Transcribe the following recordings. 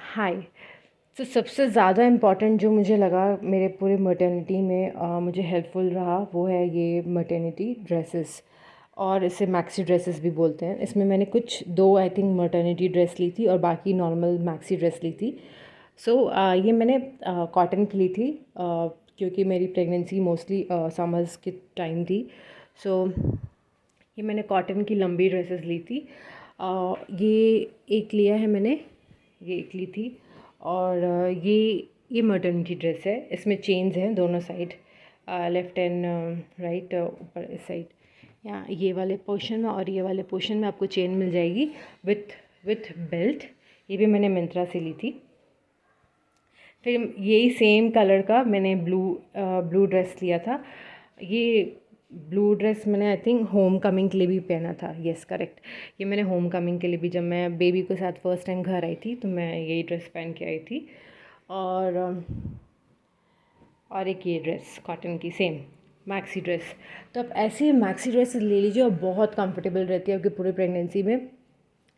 हाय। तो सबसे ज़्यादा इम्पॉर्टेंट जो मुझे लगा मेरे पूरे मैटरनिटी में मुझे हेल्पफुल रहा वो है ये मैटरनिटी ड्रेसेस, और इसे मैक्सी ड्रेसेस भी बोलते हैं। इसमें मैंने कुछ दो आई थिंक मैटरनिटी ड्रेस ली थी और बाकी नॉर्मल मैक्सी ड्रेस ली थी। सो ये मैंने कॉटन की ली थी, क्योंकि मेरी प्रेगनेंसी मोस्टली समर्स के टाइम थी। सो ये मैंने कॉटन की लंबी ड्रेसेस ली थी। ये एक लिया है मैंने, ये एक ली थी। और ये मटर्निटी ड्रेस है। इसमें चेन्स हैं दोनों साइड, लेफ़्ट एंड राइट, ऊपर इस साइड, यहाँ ये वाले पोर्शन में और ये वाले पोर्शन में आपको चेन मिल जाएगी विथ बेल्ट। ये भी मैंने मिंत्रा से ली थी। फिर यही सेम कलर का मैंने ब्लू ड्रेस लिया था। ये ब्लू ड्रेस मैंने आई थिंक होम कमिंग के लिए भी पहना था। येस करेक्ट, ये मैंने होम कमिंग के लिए भी, जब मैं बेबी के साथ फर्स्ट टाइम घर आई थी तो मैं यही ड्रेस पहन के आई थी। और एक ये ड्रेस कॉटन की सेम मैक्सी ड्रेस। तो आप ऐसी मैक्सी ड्रेस ले लीजिए और बहुत कंफर्टेबल रहती है आपकी पूरी प्रेगनेंसी में।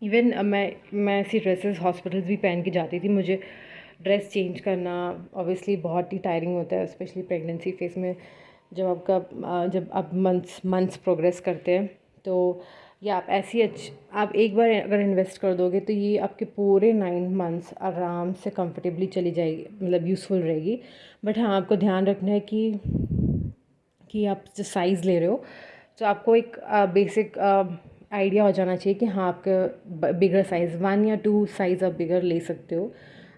इवन मैं ऐसी ड्रेसेस हॉस्पिटल्स भी पहन के जाती थी। मुझे ड्रेस चेंज करना ऑब्वियसली बहुत ही टायरिंग होता है, स्पेशली प्रेगनेंसी फेज़ में, जब आप मंथ्स प्रोग्रेस करते हैं। तो या आप आप एक बार अगर इन्वेस्ट कर दोगे तो ये आपके पूरे 9 मंथ्स आराम से कंफर्टेबली चली जाएगी, मतलब यूज़फुल रहेगी। बट हाँ, आपको ध्यान रखना है कि आप जो साइज़ ले रहे हो तो आपको एक बेसिक आइडिया हो जाना चाहिए कि हाँ, आपका बिगर साइज़ 1 या 2 साइज़ आप बिगर ले सकते हो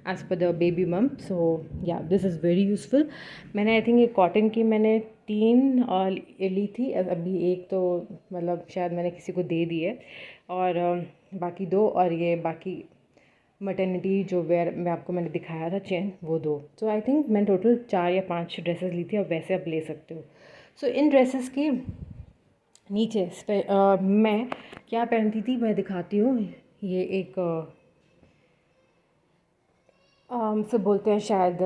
एज़ पर द बेबी मम। सो या दिस इज़ वेरी यूज़फुल। मैंने आई थिंक ये कॉटन की मैंने 3 ली थी। अभी एक तो मतलब शायद मैंने किसी को दे दी है, और बाकी 2, और ये बाकी मटर्निटी जो वेयर मैं आपको मैंने दिखाया था चेन, वो 2। सो आई थिंक मैंने टोटल 4 या 5 ड्रेसेस ली थी। अब वैसे आप ले सकते हो। सो इन ड्रेसेस के नीचे मैं क्या पहनती थी मैं दिखाती हूँ। ये एक से बोलते हैं शायद,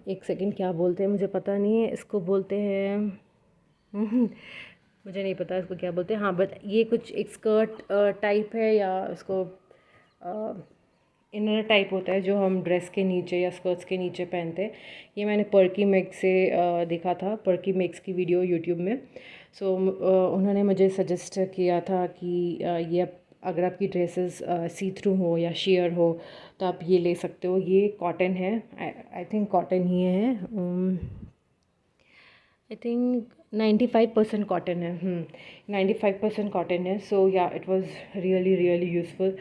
एक सेकंड, क्या बोलते हैं मुझे पता नहीं है। इसको बोलते हैं मुझे नहीं पता इसको क्या बोलते हैं। हाँ, बट ये कुछ एक स्कर्ट टाइप है, या इसको इनर टाइप होता है जो हम ड्रेस के नीचे या स्कर्ट्स के नीचे पहनते हैं। ये मैंने पर्की मेक से देखा था, पर्की मेक्स की वीडियो यूट्यूब में। सो उन्होंने मुझे सजेस्ट किया था कि ये अगर आपकी ड्रेसेस सी थ्रू हो या शेयर हो तो आप ये ले सकते हो। ये कॉटन है, आई थिंक कॉटन ही है। आई थिंक 95% कॉटन है। 95% कॉटन है। सो yeah it was really really useful.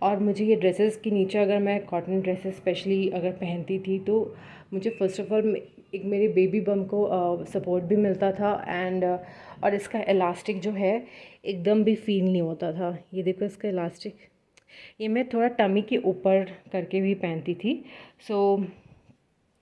और मुझे ये ड्रेसेस के नीचे, अगर मैं कॉटन ड्रेसेस स्पेशली अगर पहनती थी तो मुझे फ़र्स्ट ऑफ ऑल एक मेरे बेबी बम को सपोर्ट भी मिलता था, एंड और इसका इलास्टिक जो है एकदम भी फील नहीं होता था। ये देखो इसका इलास्टिक, ये मैं थोड़ा टमी के ऊपर करके भी पहनती थी। So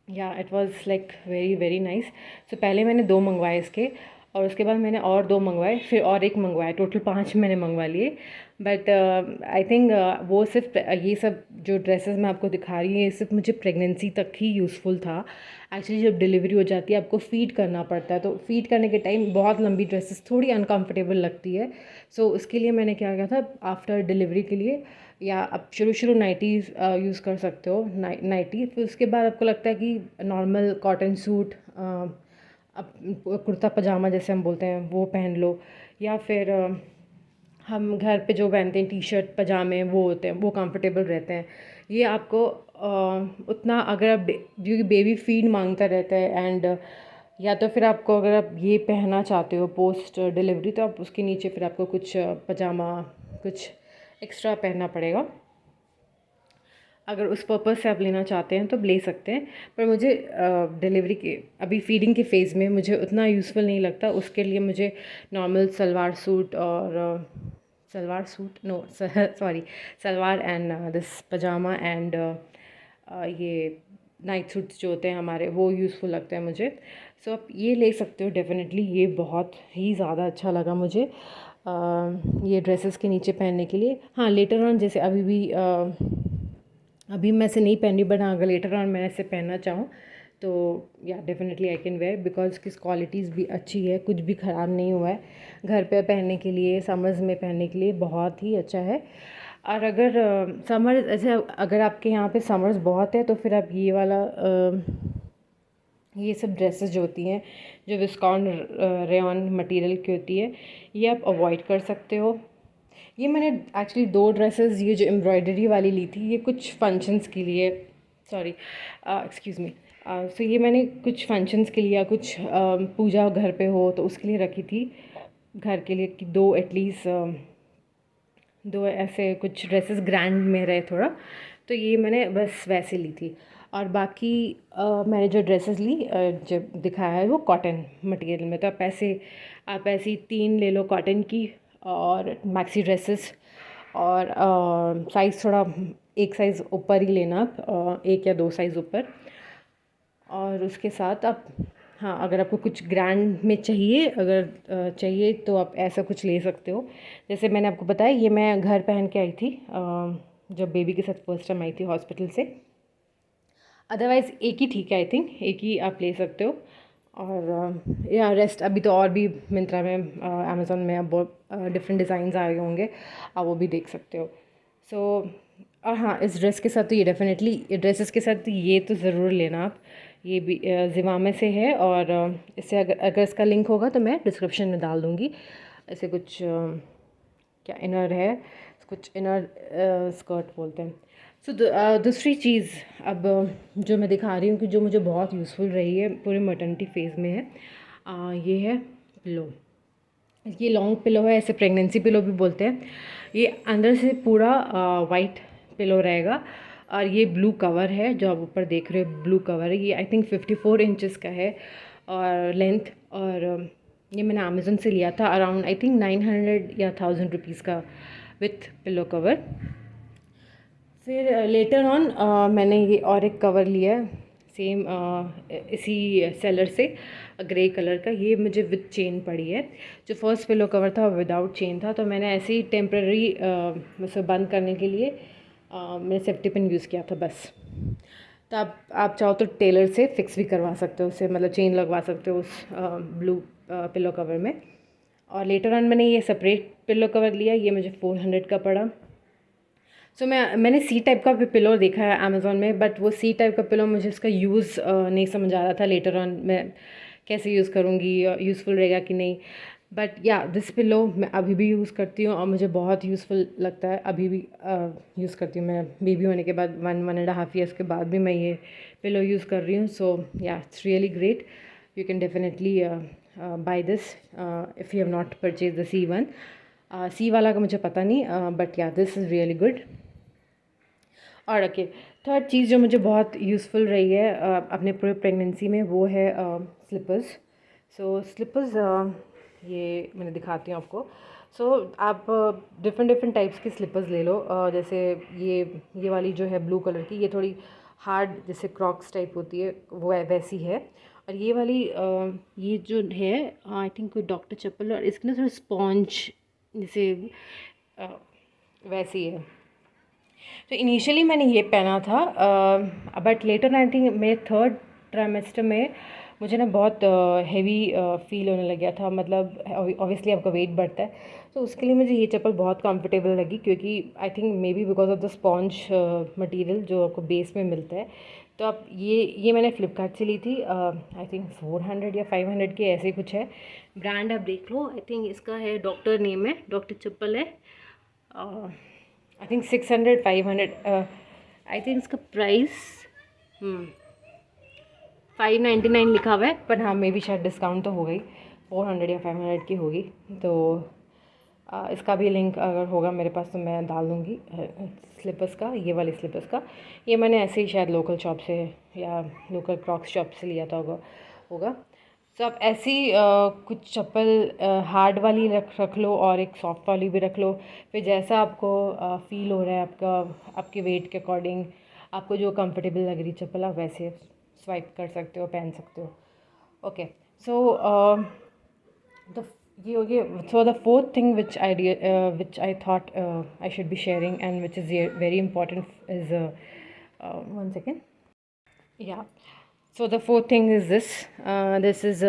yeah it was like very very nice. So पहले मैंने 2 मंगवाए इसके, और उसके बाद मैंने और 2 मंगवाए, फिर और एक मंगवाया, टोटल 5 मैंने मंगवा लिए। बट आई थिंक वो सिर्फ ये सब जो ड्रेसेस मैं आपको दिखा रही हूँ ये सिर्फ मुझे प्रेगनेंसी तक ही यूज़फुल था। एक्चुअली जब डिलीवरी हो जाती है आपको फ़ीड करना पड़ता है, तो फ़ीड करने के टाइम बहुत लंबी ड्रेसेस थोड़ी अनकम्फर्टेबल लगती है। सो उसके लिए मैंने क्या किया था, आफ्टर डिलीवरी के लिए, या आप शुरू नाइटीज़ यूज़ कर सकते हो, नाइटी। फिर उसके बाद आपको लगता है कि नॉर्मल कॉटन सूट, कुर्ता पजामा जैसे हम बोलते हैं वो पहन लो, या फिर हम घर पे जो पहनते हैं टी शर्ट पजामे वो होते हैं, वो कंफर्टेबल रहते हैं। ये आपको उतना, अगर आप क्योंकि बेबी फीड मांगता रहता है, एंड या तो फिर आपको अगर आप ये पहनना चाहते हो पोस्ट डिलीवरी तो आप उसके नीचे फिर आपको कुछ पजामा कुछ एक्स्ट्रा पहनना पड़ेगा। अगर उस पर्पज़ से आप लेना चाहते हैं तो ले सकते हैं। पर मुझे डिलीवरी के अभी फीडिंग के फ़ेज़ में मुझे उतना यूज़फुल नहीं लगता। उसके लिए मुझे नॉर्मल सलवार सूट और salwar suit no sorry salwar and this pyjama and ये नाइट सूट्स जो होते हैं हमारे, वो यूज़फुल लगता है मुझे। सो आप ये ले सकते हो डेफ़िनेटली। ये बहुत ही ज़्यादा अच्छा लगा मुझे ये ड्रेसेस के नीचे पहनने के लिए। हाँ, लेटर ऑन जैसे अभी मैं इसे नहीं पहन रही, बट हाँ, अगर लेटर ऑन मैं इसे पहनना चाहूँ तो या definitely I can wear, because इसकी क्वालिटीज़ भी अच्छी है, कुछ भी ख़राब नहीं हुआ है। घर पे पहनने के लिए, समर्स में पहनने के लिए बहुत ही अच्छा है। और अगर समर ऐसे अगर आपके यहाँ पे समर्स बहुत है तो फिर आप ये वाला ये सब ड्रेसेस जो होती हैं जो विस्कॉन रेयॉन मटेरियल की होती है, ये आप अवॉइड कर सकते हो। ये मैंने एक्चुअली 2 ड्रेसेस ये जो एम्ब्रॉयडरी वाली ली थी, ये कुछ फंक्शंस के लिए, सॉरी एक्सक्यूज़ मी, सो ये मैंने कुछ फंक्शंस के लिए या कुछ पूजा घर पे हो तो उसके लिए रखी थी, घर के लिए, कि 2 एटलीस्ट 2 ऐसे कुछ ड्रेसेस ग्रैंड में रहे थोड़ा, तो ये मैंने बस वैसे ली थी। और बाकी मैंने जो ड्रेसेस ली जो दिखाया है वो कॉटन मटेरियल में, तो आप ऐसी 3 ले लो कॉटन की, और मैक्सी ड्रेसेस, और साइज़ थोड़ा एक साइज़ ऊपर ही लेना आप, 1 या 2 साइज़ ऊपर। और उसके साथ आप, हाँ, अगर आपको कुछ ग्रैंड में चाहिए, अगर चाहिए तो आप ऐसा कुछ ले सकते हो। जैसे मैंने आपको बताया, ये मैं घर पहन के आई थी जब बेबी के साथ फर्स्ट टाइम आई थी हॉस्पिटल से। अदरवाइज़ एक ही ठीक है, आई थिंक एक ही आप ले सकते हो। और या रेस्ट अभी तो और भी मिंत्रा में, अमेज़ोन में अब बहुत डिफरेंट डिज़ाइंस आ गए होंगे, आप वो भी देख सकते हो। सो और हाँ, इस ड्रेस के साथ तो ये डेफिनेटली, ड्रेसेस के साथ तो ये तो ज़रूर लेना आप। ये भी ज़िवामे से है, और इससे अगर इसका लिंक होगा तो मैं डिस्क्रिप्शन में डाल दूँगी। ऐसे कुछ क्या इनर है, कुछ इनर स्कर्ट बोलते हैं। सो दूसरी चीज़ अब जो मैं दिखा रही हूँ कि जो मुझे बहुत यूज़फुल रही है पूरे मैटरनिटी फेज़ में है, ये है पिलो। ये लॉन्ग पिलो है, ऐसे प्रेगनेंसी पिलो भी बोलते हैं। ये अंदर से पूरा वाइट पिलो रहेगा, और ये ब्लू कवर है जो आप ऊपर देख रहे हो, ब्लू कवर है। ये आई थिंक 54 इंचेस का है और लेंथ, और ये मैंने अमेज़न से लिया था अराउंड आई थिंक 900 या 1000 रुपीज़ का विथ पिलो कवर। फिर लेटर ऑन मैंने ये और एक कवर लिया है सेम इसी सेलर से, ग्रे कलर का। ये मुझे विद चेन पड़ी है। जो फर्स्ट पिलो कवर था वो विदाउट चेन था, तो मैंने ऐसे ही टेम्प्रेरी उसे बंद करने के लिए मैंने सेफ्टी पिन यूज़ किया था बस। तो आप चाहो तो टेलर से फिक्स भी करवा सकते हो उसे, मतलब चेन लगवा सकते हो उस ब्लू पिलो कवर में। और लेटर ऑन मैंने ये सेपरेट पिलो कवर लिया, ये मुझे 400 का पड़ा। सो मैंने सी टाइप का भी पिलो देखा है अमेज़ोन में, बट वो सी टाइप का पिलो मुझे उसका यूज़ नहीं समझ आ रहा था। लेटर ऑन मैं कैसे यूज़ करूँगी, यूज़फुल रहेगा कि नहीं। बट या दिस पिलो मैं अभी भी यूज़ करती हूँ और मुझे बहुत यूज़फुल लगता है, अभी भी यूज़ करती हूँ। मैं बेबी होने के बाद 1.5 ईयर्स के बाद भी मैं ये पिलो यूज़ कर रही हूँ। So yeah it's really great, you can definitely buy this if you have not purchase the C one. C वाला का मुझे पता नहीं, but yeah this is really good. और ओके, थर्ड चीज़ जो मुझे बहुत यूज़फुल रही है अपने पूरे प्रेगनेंसी में, वो है स्लीपर्स। सो स्लीपर्स ये मैंने दिखाती हूँ आपको। सो आप डिफरेंट डिफरेंट टाइप्स की स्लीपर्स ले लो। जैसे ये वाली जो है ब्लू कलर की, ये थोड़ी हार्ड जैसे क्रॉक्स टाइप होती है वो वैसी है। और ये वाली ये जो है आई थिंक कोई डॉक्टर चप्पल, और इसकी ना थोड़ी स्पॉन्ज जैसे वैसी है। तो इनिशियली मैंने ये पहना था, बट लेटर आई थिंक मेरे 3rd ट्राइमेस्टर में मुझे ना बहुत हेवी फील होने लग गया था। मतलब ऑब्वियसली आपका वेट बढ़ता है, तो उसके लिए मुझे ये चप्पल बहुत कंफर्टेबल लगी, क्योंकि I think may be because of the sponge material जो आपको बेस में मिलता है। तो आप ये मैंने फ़्लिपकार्ट से ली थी, आई थिंक 400 या 500 की ऐसे कुछ है। ब्रांड आप देख लो, आई थिंक इसका है डॉक्टर नेम है, डॉक्टर चप्पल है। आई थिंक 600 500, आई थिंक इसका प्राइस 599 लिखा हुआ है, पर हाँ मे भी शायद डिस्काउंट तो हो गई, 400 या 500 की होगी। तो इसका भी लिंक अगर होगा मेरे पास तो मैं डाल दूँगी स्लीपर्स का, ये वाली स्लीपर्स का। ये मैंने ऐसे ही शायद लोकल शॉप से या लोकल क्रॉक्स शॉप से लिया था होगा। तो आप ऐसी कुछ चप्पल हार्ड वाली रख लो और एक सॉफ्ट वाली भी रख लो। फिर जैसा आपको फ़ील हो रहा है आपके वेट के अकॉर्डिंग, आपको जो कंफर्टेबल लग रही चप्पल, आप वैसे स्वाइप कर सकते हो, पहन सकते हो। ओके, सो द ये हो गया। So the fourth thing which I thought I should be sharing and which is very important is 1 second, yeah so the fourth thing is this is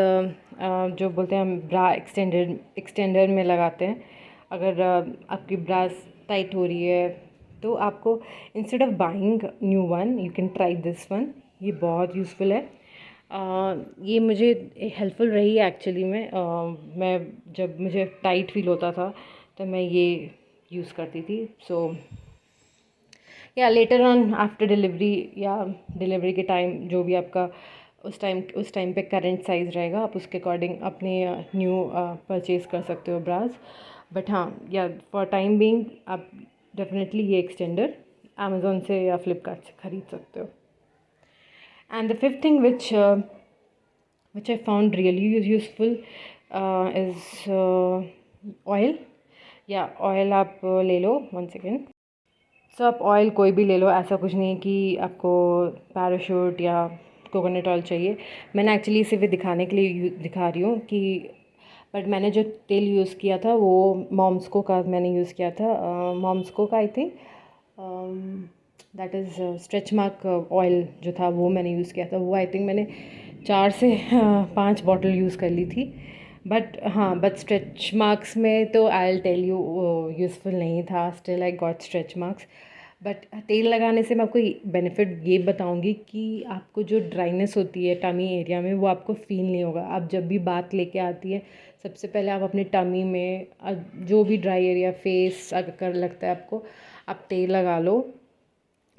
जो बोलते हैं हम ब्रा एक्सटेंडर में लगाते हैं। अगर आपकी ब्रा टाइट हो रही है, तो आपको instead of buying new one you can try this one. ये बहुत यूज़फुल है। ये मुझे हेल्पफुल रही है एक्चुअली में। मैं जब मुझे टाइट फील होता था तो मैं ये यूज़ करती थी। सो या लेटर ऑन आफ्टर डिलीवरी या डिलीवरी के टाइम जो भी आपका उस टाइम पे करंट साइज़ रहेगा, आप उसके अकॉर्डिंग अपने न्यू परचेज़ कर सकते हो ब्रास। बट हाँ, या फॉर टाइम बीइंग आप डेफिनेटली ये एक्सटेंडर अमेज़ोन से या फ्लिपकार्ट से ख़रीद सकते हो। And the fifth thing which I found really useful is oil. या ऑयल आप ले लो 1 सेकेंड। सो आप ऑयल कोई भी ले लो, ऐसा कुछ नहीं है कि आपको पैराशूट या कोकोनट ऑयल चाहिए। मैंने एक्चुअली इसे भी दिखाने के लिए दिखा रही हूँ कि बट मैंने जो तेल यूज़ किया था वो मॉम्स्को का मैंने यूज़ किया था। मॉम्स्को का I think that is stretch mark oil जो था वो मैंने यूज़ किया था। वो आई थिंक मैंने 4 से 5 बॉटल यूज़ कर ली थी। बट स्ट्रेच मार्क्स में तो I will tell you useful नहीं था। Still I got stretch marks. But तेल लगाने से मैं आपको बेनिफिट ये बताऊंगी कि आपको जो ड्राइनेस होती है टमी एरिया में वो आपको फील नहीं होगा। आप जब भी बात लेके आती है, सबसे पहले आप अपने टमी में जो भी ड्राई एरिया फेस अगर लगता है आपको, आप तेल लगा लो।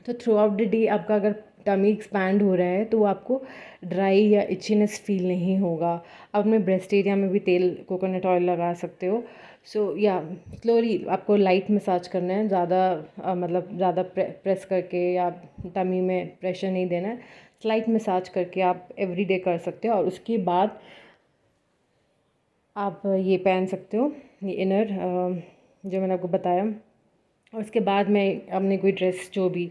तो थ्रू आउट द डे आपका अगर टमी एक्सपैंड हो रहा है तो वो आपको ड्राई या इचीनेस फील नहीं होगा। आप अपने ब्रेस्ट एरिया में भी तेल कोकोनट ऑयल लगा सकते हो। सो या स्लोली आपको लाइट मसाज करना है, ज़्यादा मतलब ज़्यादा प्रेस करके या टमी में प्रेशर नहीं देना है। स्लाइट मसाज करके आप एवरीडे कर सकते हो। और उसके बाद आप ये पहन सकते हो, ये इनर जो मैंने आपको बताया। और उसके बाद मैं अपने कोई ड्रेस जो भी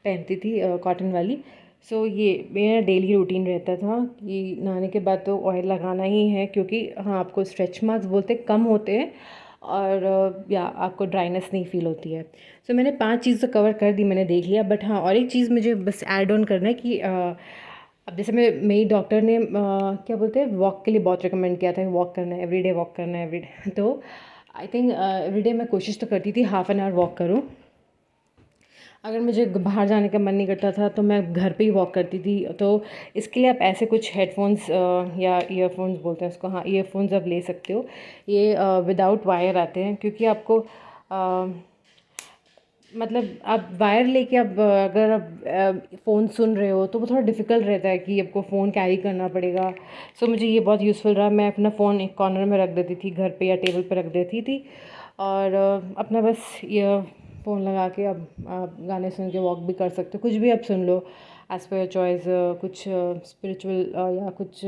पहनती थी कॉटन वाली। सो ये मेरा डेली रूटीन रहता था कि नहाने के बाद तो ऑयल लगाना ही है, क्योंकि हाँ आपको स्ट्रेच मार्क्स बोलते कम होते हैं और या आपको ड्राइनेस नहीं फील होती है। सो मैंने 5 चीज़ तो कवर कर दी, मैंने देख लिया। बट हाँ, और एक चीज़ मुझे बस ऐड ऑन करना है कि अब जैसे मेरी डॉक्टर ने क्या बोलते हैं वॉक के लिए बहुत रिकमेंड किया था, वॉक करना है एवरीडे, वॉक करना है एवरीडे। तो आई थिंक एवरीडे मैं कोशिश तो करती थी हाफ़ एन आवर वॉक करूँ। अगर मुझे बाहर जाने का मन नहीं करता था तो मैं घर पे ही वॉक करती थी। तो इसके लिए आप ऐसे कुछ हेडफोन्स या ईयरफोन्स बोलते हैं उसको, हाँ ईयरफोन्स आप ले सकते हो। ये विदाउट वायर आते हैं, क्योंकि आपको मतलब आप वायर लेके अब अगर आप फ़ोन सुन रहे हो तो वो थोड़ा डिफ़िकल्ट रहता है कि आपको फ़ोन कैरी करना पड़ेगा। सो मुझे ये बहुत यूज़फुल रहा। मैं अपना फ़ोन एक कॉर्नर में रख देती थी घर पे या टेबल पे रख देती थी और अपना बस फ़ोन लगा के अब आप गाने सुन के वॉक भी कर सकते हो। कुछ भी आप सुन लो एज़ पर योर चॉइस, कुछ स्पिरिचुअल या कुछ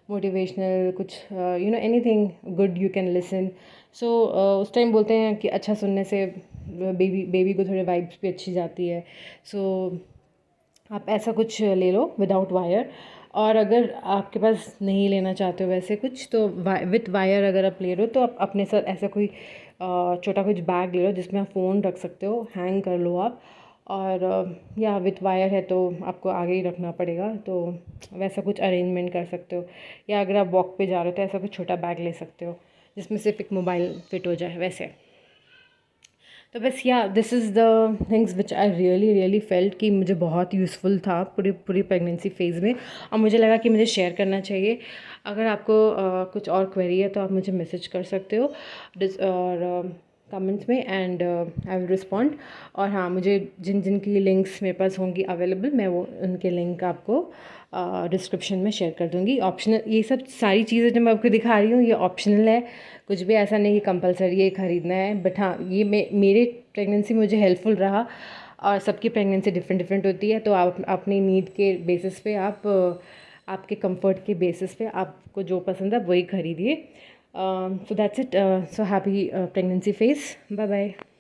मोटिवेशनल, कुछ anything good you can listen. So उस टाइम बोलते हैं कि अच्छा सुनने से बेबी को थोड़ी वाइब्स भी अच्छी जाती है। सो आप ऐसा कुछ ले लो विदाउट वायर। और अगर आपके पास नहीं लेना चाहते हो वैसे कुछ, तो विथ वायर अगर आप ले रहे हो तो आप अपने साथ ऐसा कोई छोटा कुछ बैग ले लो जिसमें आप फ़ोन रख सकते हो, हैंग कर लो आप। और या विथ वायर है तो आपको आगे ही रखना पड़ेगा, तो वैसा कुछ अरेंजमेंट कर सकते हो। या अगर आप वॉक पे जा रहे हो तो ऐसा कुछ छोटा बैग ले सकते हो जिसमें सिर्फ एक मोबाइल फिट हो जाए वैसे। तो बस या this is the things which I really felt कि मुझे बहुत यूज़फुल था पूरी पूरी प्रेगनेंसी फेज़ में, और मुझे लगा कि मुझे शेयर करना चाहिए। अगर आपको कुछ और क्वेरी है तो आप मुझे मैसेज कर सकते हो और कमेंट्स में, एंड आई विल रिस्पॉन्ड। और हाँ, मुझे जिन जिन की लिंक्स मेरे पास होंगी अवेलेबल, मैं वो उनके लिंक आपको डिस्क्रिप्शन में शेयर कर दूँगी। ऑप्शनल ये सब सारी चीज़ें जो मैं आपको दिखा रही हूँ ये ऑप्शनल है, कुछ भी ऐसा नहीं कि कंपलसरी ये ख़रीदना है। बट हाँ, ये मेरे प्रेगनेंसी मुझे हेल्पफुल रहा। और सबकी प्रेगनेंसी डिफरेंट डिफरेंट होती है, तो आप अपनी नीड के बेसिस पे आप आपके कंफर्ट के बेसिस पे आपको जो पसंद है वही खरीदिए। So that's it. So happy pregnancy phase. Bye bye.